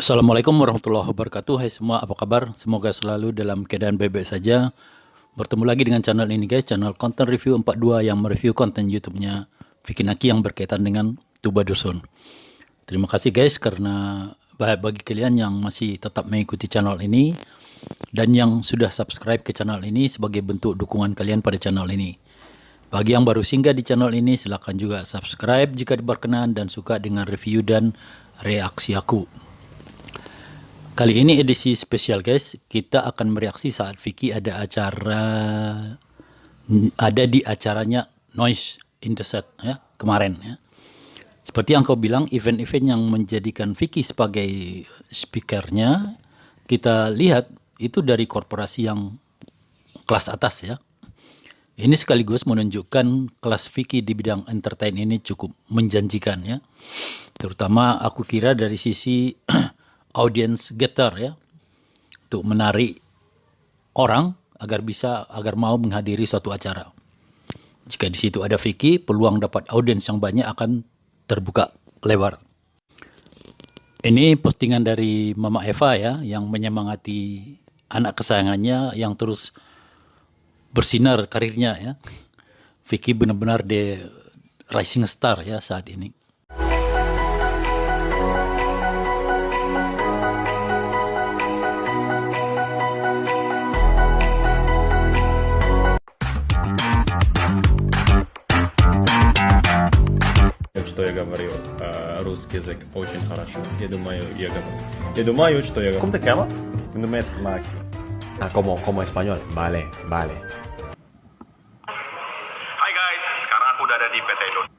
Assalamualaikum warahmatullahi wabarakatuh. Hai semua, apa kabar? Semoga selalu dalam keadaan baik-baik saja. Bertemu lagi dengan channel ini guys, channel konten review 42 yang mereview konten YouTube-nya Vicky Naki yang berkaitan dengan Tuba Dusun. Terima kasih guys karena bagi kalian yang masih tetap mengikuti channel ini dan yang sudah subscribe ke channel ini sebagai bentuk dukungan kalian pada channel ini. Bagi yang baru singgah di channel ini, silakan juga subscribe jika berkenan dan suka dengan review dan reaksi aku. Kali ini edisi spesial guys, kita akan mereaksi saat Vicky ada di acaranya Noise in the Set ya, kemarin ya. Seperti yang kau bilang, event-event yang menjadikan Vicky sebagai speakernya, kita lihat itu dari korporasi yang kelas atas ya. Ini sekaligus menunjukkan kelas Vicky di bidang entertain ini cukup menjanjikan ya. Terutama aku kira dari sisi audience getter ya, untuk menarik orang agar mau menghadiri suatu acara. Jika di situ ada Vicky, peluang dapat audiens yang banyak akan terbuka lebar. Ini postingan dari Mama Eva ya, yang menyemangati anak kesayangannya yang terus bersinar karirnya ya. Vicky benar-benar the rising star ya saat ini. Что я говорю русский язык очень хорошо. Я думаю, что я ¿Cómo te llamas? No me aquí. Ah, como español. Vale, vale. Hai guys, sekarang aku udah ada di PT Indosat.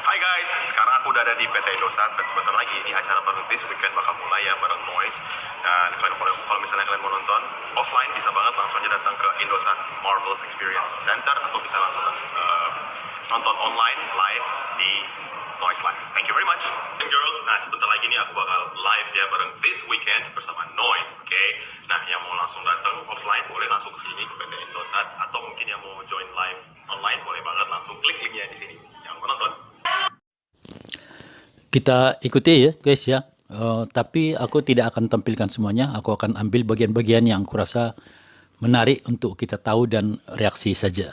Hai guys, sekarang aku udah ada di PT Indosat dan sebentar lagi ini acara baru this weekend bakal mulai ya bareng Noise. Dan kalau misalnya kalian mau nonton offline bisa banget langsung aja datang ke Indosat Marvel's Experience Center atau bisa langsung nonton online live di Noise Live. Thank you very much. And girls, nah sebentar lagi nih aku bakal live ya bareng this weekend bersama Noise, oke? Nah yang mau langsung datang offline boleh langsung ke sini ke PT Indosat atau mungkin yang mau join live online boleh banget langsung klik linknya di sini. Yang mau nonton. Kita ikuti ya guys ya. Tapi aku tidak akan tampilkan semuanya. Aku akan ambil bagian-bagian yang kurasa menarik untuk kita tahu dan reaksi saja.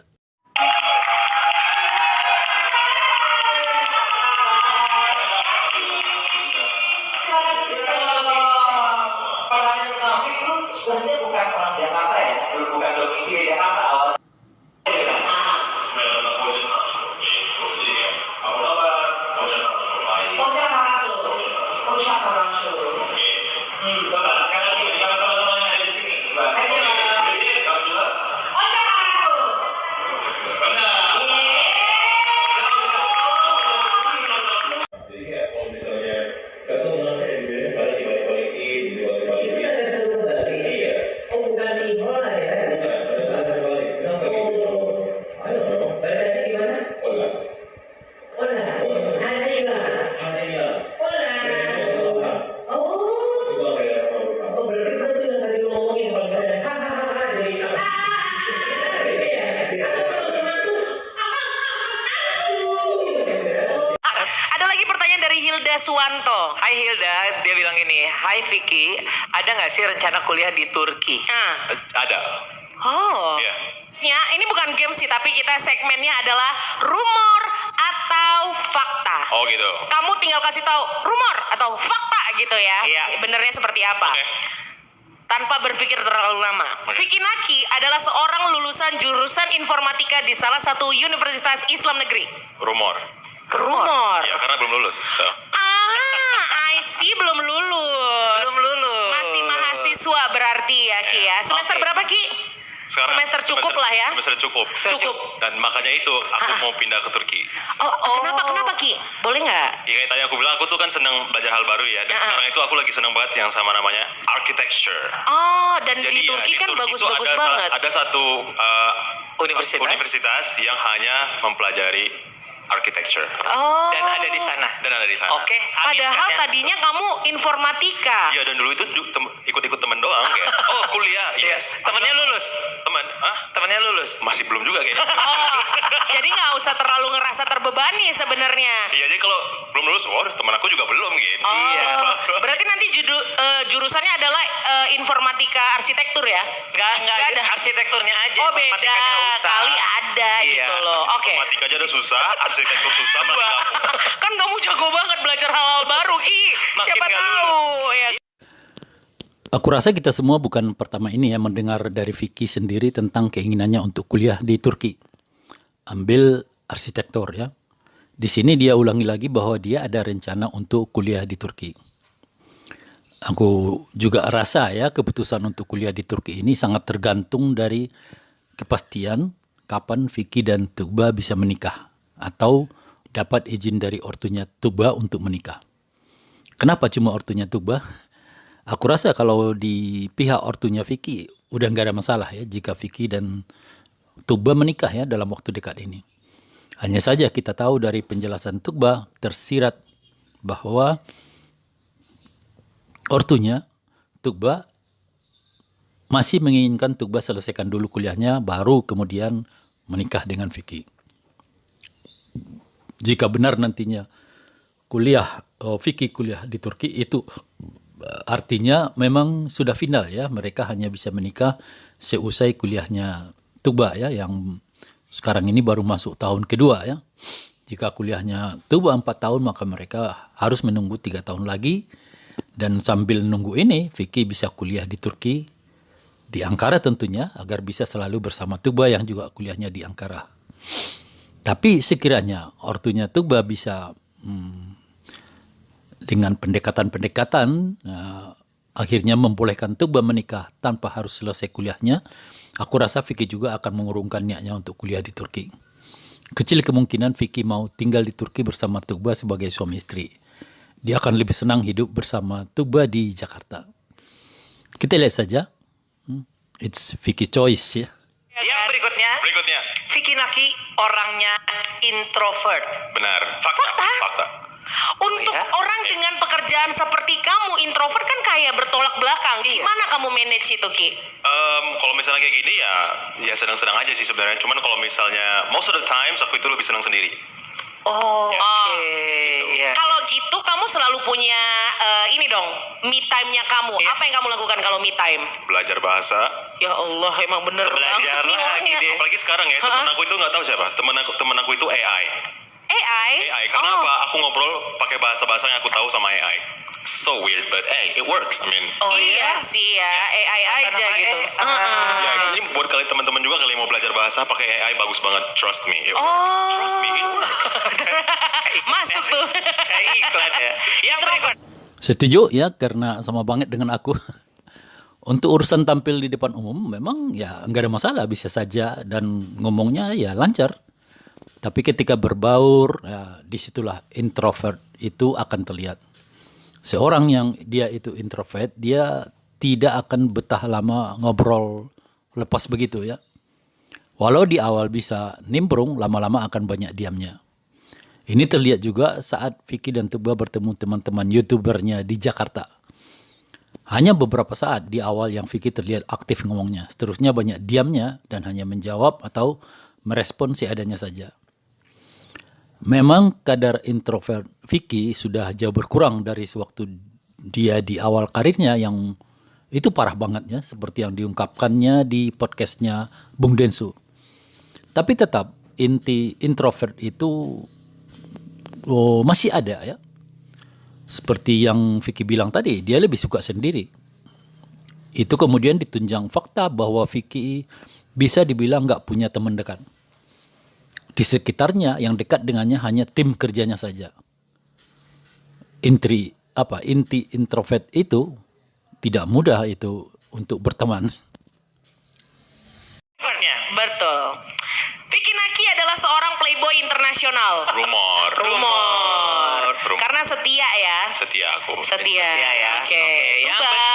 Sebenarnya bukan orang Jakarta ya, bukan domisili Jakarta. Coba sekarang nih teman-teman yang ada di sini. Ada lagi pertanyaan dari Hilda Suwanto. Hai Hilda, dia bilang ini, hai Vicky, ada nggak sih rencana kuliah di Turki? Ada. Oh, Iya. ya, ini bukan game sih, tapi kita segmennya adalah rumor atau fakta. Oh gitu. Kamu tinggal kasih tahu rumor atau fakta gitu ya. Iya. Benernya seperti apa? Oke. Tanpa berpikir terlalu lama. Oke. Vicky Naki adalah seorang lulusan jurusan informatika di salah satu universitas Islam negeri. Rumor. Rumor. Ya karena belum lulus. So. I see, belum lulus. Masih mahasiswa berarti ya Ki ya. Semester Oke. berapa Ki? Semester cukup lah ya. Semester cukup. Cukup. Dan makanya itu aku mau pindah ke Turki. Kenapa Ki? Boleh nggak? Ya kayak tadi aku bilang, aku tuh kan senang belajar hal baru ya. Dan sekarang itu aku lagi senang banget yang sama namanya architecture. Oh, dan Jadi di Turki kan Turki bagus-bagus itu banget. ada satu Universitas? universitas yang hanya mempelajari architecture. Oh. Dan ada di sana. Dan ada di sana. Oke. Padahal tadinya kamu informatika. Iya, dan dulu itu ikut-ikut temen doang kayak. Oh, kuliah. Yes. Temennya lulus. Teman, Temennya lulus. masih belum juga kayaknya. Oh, jadi nggak usah terlalu ngerasa terbebani sebenarnya. Iya, jadi kalau belum lulus, wah teman aku juga belum gitu. Oh, Iya. berarti nanti jurusannya adalah informatika arsitektur ya? Nggak ada. Arsitekturnya aja. Oh beda, matematikanya usah. kali ada Iya. gitu loh. Oke. Informatika aja udah susah, arsitektur susah, malah digabung. Kan kamu jago banget belajar hal-hal baru. Makin Siapa nggak tahu ya. Aku rasa kita semua bukan pertama ini ya mendengar dari Vicky sendiri tentang keinginannya untuk kuliah di Turki. Ambil arsitektur ya. Di sini dia ulangi lagi bahwa dia ada rencana untuk kuliah di Turki. Aku juga rasa ya keputusan untuk kuliah di Turki ini sangat tergantung dari kepastian kapan Vicky dan Tuğba bisa menikah atau dapat izin dari ortunya Tuğba untuk menikah. Kenapa cuma ortunya Tuğba? Aku rasa kalau di pihak ortunya Vicky udah nggak ada masalah ya jika Vicky dan Tuğba menikah ya dalam waktu dekat ini. Hanya saja kita tahu dari penjelasan Tuğba tersirat bahwa ortunya Tuğba masih menginginkan Tuğba selesaikan dulu kuliahnya baru kemudian menikah dengan Vicky. Jika benar nantinya Vicky kuliah di Turki itu artinya memang sudah final ya, mereka hanya bisa menikah seusai kuliahnya Tuğba ya yang sekarang ini baru masuk tahun kedua ya. Jika kuliahnya Tuğba 4 tahun maka mereka harus menunggu 3 tahun lagi dan sambil nunggu ini Vicky bisa kuliah di Turki di Ankara tentunya agar bisa selalu bersama Tuğba yang juga kuliahnya di Ankara. Tapi sekiranya ortunya Tuğba bisa dengan pendekatan-pendekatan akhirnya membolehkan Tuğba menikah tanpa harus selesai kuliahnya, aku rasa Vicky juga akan mengurungkan niatnya untuk kuliah di Turki. Kecil kemungkinan Vicky mau tinggal di Turki bersama Tuğba sebagai suami istri. Dia akan lebih senang hidup bersama Tuğba di Jakarta. Kita lihat saja. It's Vicky choice ya. Yang berikutnya. Vicky Naki orangnya introvert. Benar. Fakta. Untuk orang dengan pekerjaan seperti kamu, introvert kan kayak bertolak belakang. Gimana kamu manage itu, Ki? Kalau misalnya kayak gini ya senang-senang aja sih sebenarnya. Cuman kalau misalnya most of the times aku itu lebih senang sendiri. Oh, oke. Iya. Kalau gitu kamu selalu punya ini dong, me time-nya kamu. Yes. Apa yang kamu lakukan kalau me time? Belajar bahasa. Ya Allah, emang bener Belajar banget nih lagi orangnya. dia. Apalagi sekarang ya, temen aku itu nggak tahu siapa. Temen aku itu AI. AI? Karena Oh. apa? Aku ngobrol pakai bahasa-bahasa yang aku tahu sama AI. So weird, but hey, it works. I mean, Oh iya iya. sih ya, AI aja nama gitu. AI. ya ini buat kalian teman-teman juga kalian mau belajar bahasa pakai AI bagus banget. Trust me, it works. Oh. Trust me, it works. Masuk tuh. Kayak iklan ya. Yang berikut. Setuju ya karena sama banget dengan aku. Untuk urusan tampil di depan umum memang ya nggak ada masalah bisa saja dan ngomongnya ya lancar. Tapi ketika berbaur ya, disitulah introvert itu akan terlihat. Seorang yang dia itu introvert dia tidak akan betah lama ngobrol lepas begitu ya. Walau di awal bisa nimbrung lama-lama akan banyak diamnya. Ini terlihat juga saat Vicky dan Tuğba bertemu teman-teman YouTubernya di Jakarta. Hanya beberapa saat di awal yang Vicky terlihat aktif ngomongnya. Seterusnya banyak diamnya dan hanya menjawab atau merespon seadanya saja. Memang kadar introvert Vicky sudah jauh berkurang dari sewaktu dia di awal karirnya yang itu parah banget ya. Seperti yang diungkapkannya di podcastnya Bung Densu. Tapi tetap inti introvert itu masih ada ya. Seperti yang Vicky bilang tadi, dia lebih suka sendiri. Itu kemudian ditunjang fakta bahwa Vicky bisa dibilang nggak punya teman dekat. Di sekitarnya yang dekat dengannya hanya tim kerjanya saja. Inti introvert itu tidak mudah itu untuk berteman. Betul. Vicky Naki adalah seorang playboy internasional. Rumor. Karena setia ya. Setia aku. Setia ya. Oke. Oke, yang Tuba,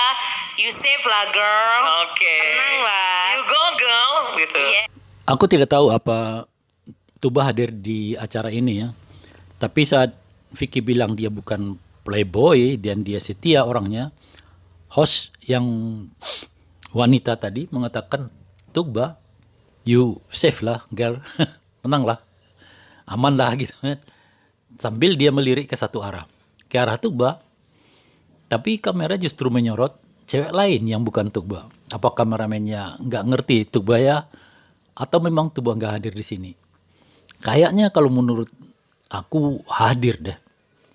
you safe lah girl. Oke. Tenang lah. You go girl gitu. Iya. Aku tidak tahu apa Tuba hadir di acara ini ya. Tapi saat Vicky bilang dia bukan playboy dan dia setia orangnya, host yang wanita tadi mengatakan, Tuba, you safe lah girl, tenang lah, aman lah gitu kan. Sambil dia melirik ke satu arah, ke arah Tuba. Tapi kamera justru menyorot cewek lain yang bukan Tuba. Apa kameramennya nggak ngerti Tuba ya? Atau memang Tuba nggak hadir di sini? Kayaknya kalau menurut aku hadir deh.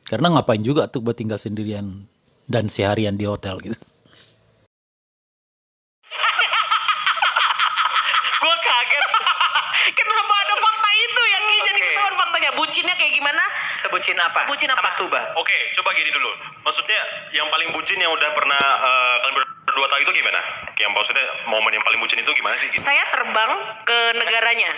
Karena ngapain juga Tuba tinggal sendirian dan seharian di hotel gitu. Gue kaget. Kenapa ada fakta itu yang jadi Oke. ketahuan faktanya? Bucinnya kayak gimana? Sebutin apa? Sebutin Sama apa? Tuba. Oke, coba gini dulu. Maksudnya yang paling bucin yang udah pernah kalian berdua tahu itu gimana? Yang maksudnya momen yang paling bucin itu gimana sih? Saya terbang ke negaranya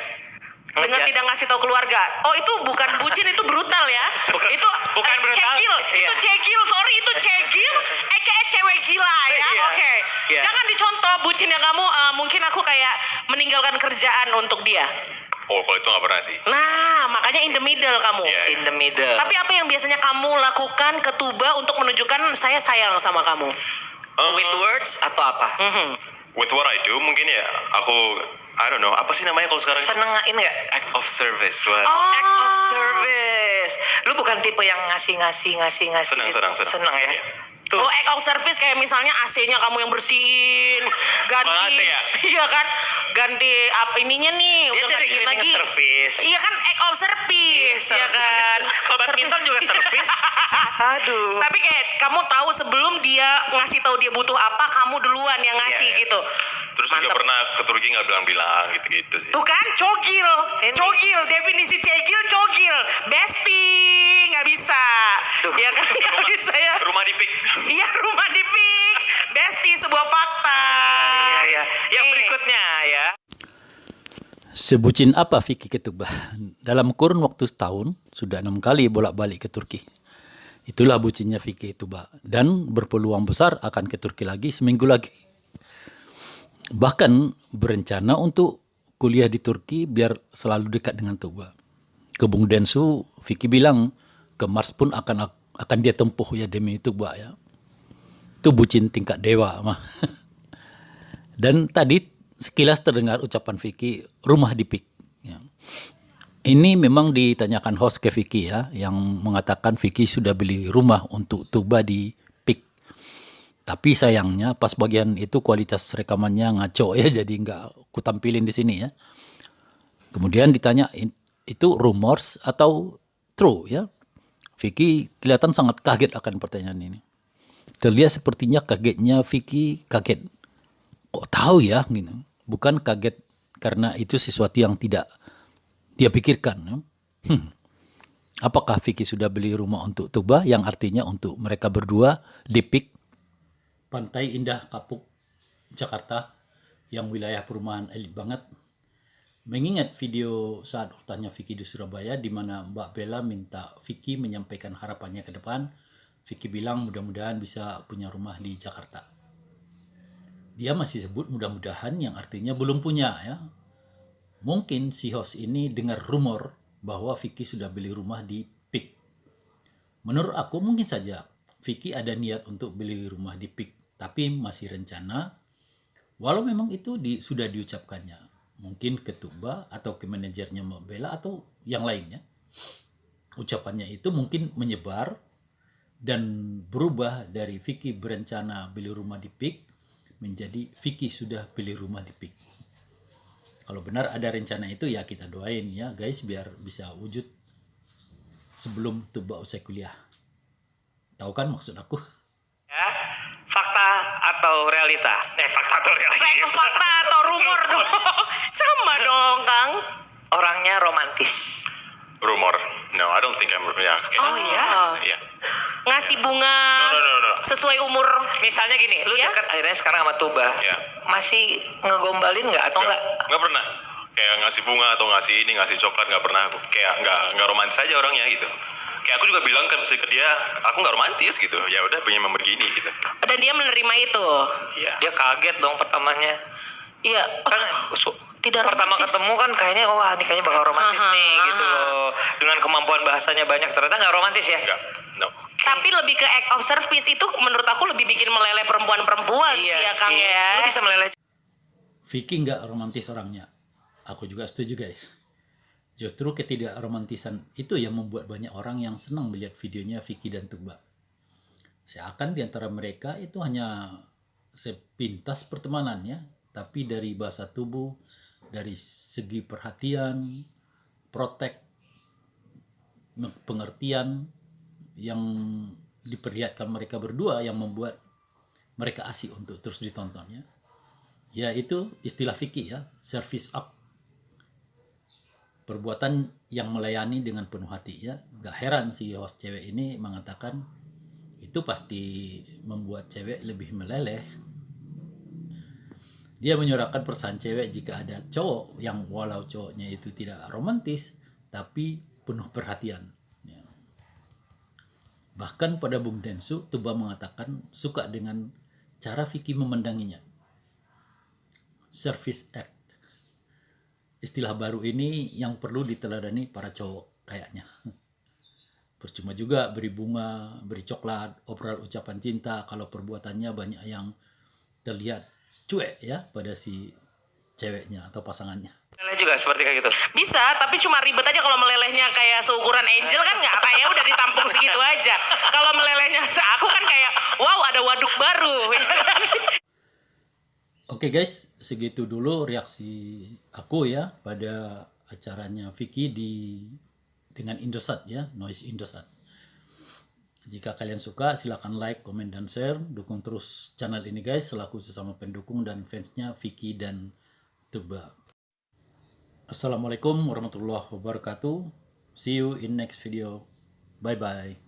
dengan Ngeja- tidak ngasih tahu keluarga. Oh, itu bukan bucin, itu brutal ya. Itu bukan brutal. cekil. Iya. Itu cekil, sorry itu cekil. Kayak cewek gila ya. Iya. Oke. Iya. Jangan dicontoh bucinnya kamu. Mungkin aku kayak meninggalkan kerjaan untuk dia. Oh, kalau itu nggak pernah sih. Nah, makanya in the middle kamu. Iya. In the middle. Tapi apa yang biasanya kamu lakukan ke Tuba untuk menunjukkan saya sayang sama kamu? With words atau apa? Mhm. With what I do, mungkin ya aku, I don't know, apa sih namanya kalau sekarang? Senengain nggak? Act of service. Wah. Oh. Act of service. Lu bukan tipe yang ngasih. Senang. Senang ya? Iya. Tuh. Oh, act of service kayak misalnya AC-nya kamu yang bersihin, ganti, Bukan AC ya? iya kan, ganti apa ininya nih, Dia udah nggak dari dingin cleaning lagi. service. Iya kan, act of service, ya kan. Kalau badminton juga service. Aduh. Tapi kayak kamu tahu sebelum dia ngasih tahu dia butuh apa, kamu duluan yang ngasih Yes. gitu. Terus juga Mantep. pernah ke Turki nggak bilang-bilang gitu-gitu sih. Tuh kan, cogil, Ini. cogil, definisi cogil, bestie, nggak bisa, Duh. ya kan, nggak bisa ya. Rumah di Pik. Iya, rumah di Pik, bestie sebuah fakta. Iya. Yang Nih. berikutnya ya. Sebucin apa Vicky ke Tuba? Dalam kurun waktu setahun, sudah 6 kali bolak-balik ke Turki. Itulah bucinnya Vicky Tuba. Dan berpeluang besar akan ke Turki lagi seminggu lagi. Bahkan berencana untuk kuliah di Turki biar selalu dekat dengan Tuba. Ke Bung Densu, Vicky bilang ke Mars pun akan dia tempuh ya demi Tuba ya. Itu bucin tingkat dewa mah. Dan tadi sekilas terdengar ucapan Vicky rumah di Pik. Ya. Ini memang ditanyakan host ke Vicky ya, yang mengatakan Vicky sudah beli rumah untuk Tuba di Pik. Tapi sayangnya pas bagian itu kualitas rekamannya ngaco ya, jadi nggak kutampilin di sini ya. Kemudian ditanya itu rumors atau true ya. Vicky kelihatan sangat kaget akan pertanyaan ini. Terlihat sepertinya kagetnya Vicky kaget. Kok tahu ya gitu. Bukan kaget karena itu sesuatu yang tidak dia pikirkan. Ya. Apakah Vicky sudah beli rumah untuk Tuba yang artinya untuk mereka berdua di Pik, Pantai Indah Kapuk, Jakarta, yang wilayah perumahan elit banget. Mengingat video saat ultahnya Vicky di Surabaya di mana Mbak Bella minta Vicky menyampaikan harapannya ke depan, Vicky bilang mudah-mudahan bisa punya rumah di Jakarta. Dia masih sebut mudah-mudahan yang artinya belum punya ya. Mungkin si host ini dengar rumor bahwa Vicky sudah beli rumah di Pik. Menurut aku mungkin saja Vicky ada niat untuk beli rumah di Pik, tapi masih rencana. Walau memang itu sudah diucapkannya. Mungkin ke Tuba atau ke manajernya Mbak Bella atau yang lainnya. Ucapannya itu mungkin menyebar dan berubah dari Vicky berencana beli rumah di Pik menjadi Vicky sudah beli rumah di Pik. Kalau benar ada rencana itu ya kita doain ya guys biar bisa wujud sebelum Tuba usai kuliah. Tahu kan maksud aku? Ya. Fakta atau realita? Fakta atau realita? Fakta atau rumor dong? Sama dong, Kang. Orangnya romantis. Rumor. No, I don't think I'm. Ya, kayaknya. Oh, iya? Iya. Ngasih bunga No. sesuai umur. Misalnya gini, lu Iya? dekat akhirnya sekarang sama Tuba. Iya. Masih ngegombalin nggak atau nggak? Nggak pernah. Kayak ngasih bunga atau ngasih ini, ngasih coklat nggak pernah. Aku kayak nggak romantis aja orangnya gitu. Kayak aku juga bilang ke dia, aku nggak romantis gitu. Ya udah, pengen begini gitu. Dan dia menerima itu. Iya. Dia kaget dong pertamanya. Iya. Kan Tidak Pertama romantis. ketemu kan kayaknya wah ini kayaknya bakal romantis nih gitu loh. Dengan kemampuan bahasanya banyak ternyata nggak romantis ya. Enggak, no. Tapi lebih ke act of service itu menurut aku lebih bikin meleleh perempuan-perempuan sih ya Kang ya. Lu bisa meleleh. Vicky nggak romantis orangnya. Aku juga setuju guys. Justru ketidakromantisan itu yang membuat banyak orang yang senang melihat videonya Vicky dan Tuba. Seakan di antara mereka itu hanya sepintas pertemanannya, tapi dari bahasa tubuh, dari segi perhatian, protek, pengertian yang diperlihatkan mereka berdua yang membuat mereka asik untuk terus ditonton ya. Ya itu istilah Vicky ya, service act. Perbuatan yang melayani dengan penuh hati ya. Gak heran si host cewek ini mengatakan itu pasti membuat cewek lebih meleleh. Dia menyuarakan perasaan cewek jika ada cowok yang walau cowoknya itu tidak romantis tapi penuh perhatian. Ya. Bahkan pada Bung Densu, Tuba mengatakan suka dengan cara Vicky memandanginya. Service act. Istilah baru ini yang perlu diteladani para cowok kayaknya. Percuma juga beri bunga, beri coklat, obrol ucapan cinta kalau perbuatannya banyak yang terlihat cuek ya pada si ceweknya atau pasangannya. Meleleh juga seperti kayak gitu. Bisa, tapi cuma ribet aja kalau melelehnya kayak seukuran Angel kan nggak apa ya udah ditampung segitu aja. Kalau melelehnya aku kan kayak wow ada waduk baru. Oke guys, segitu dulu reaksi aku ya pada acaranya Vicky dengan Indosat ya, Noise Indosat. Jika kalian suka silakan like, komen, dan share. Dukung terus channel ini guys selaku sesama pendukung dan fansnya Vicky dan Tuba. Assalamualaikum warahmatullahi wabarakatuh. See you in next video. Bye bye.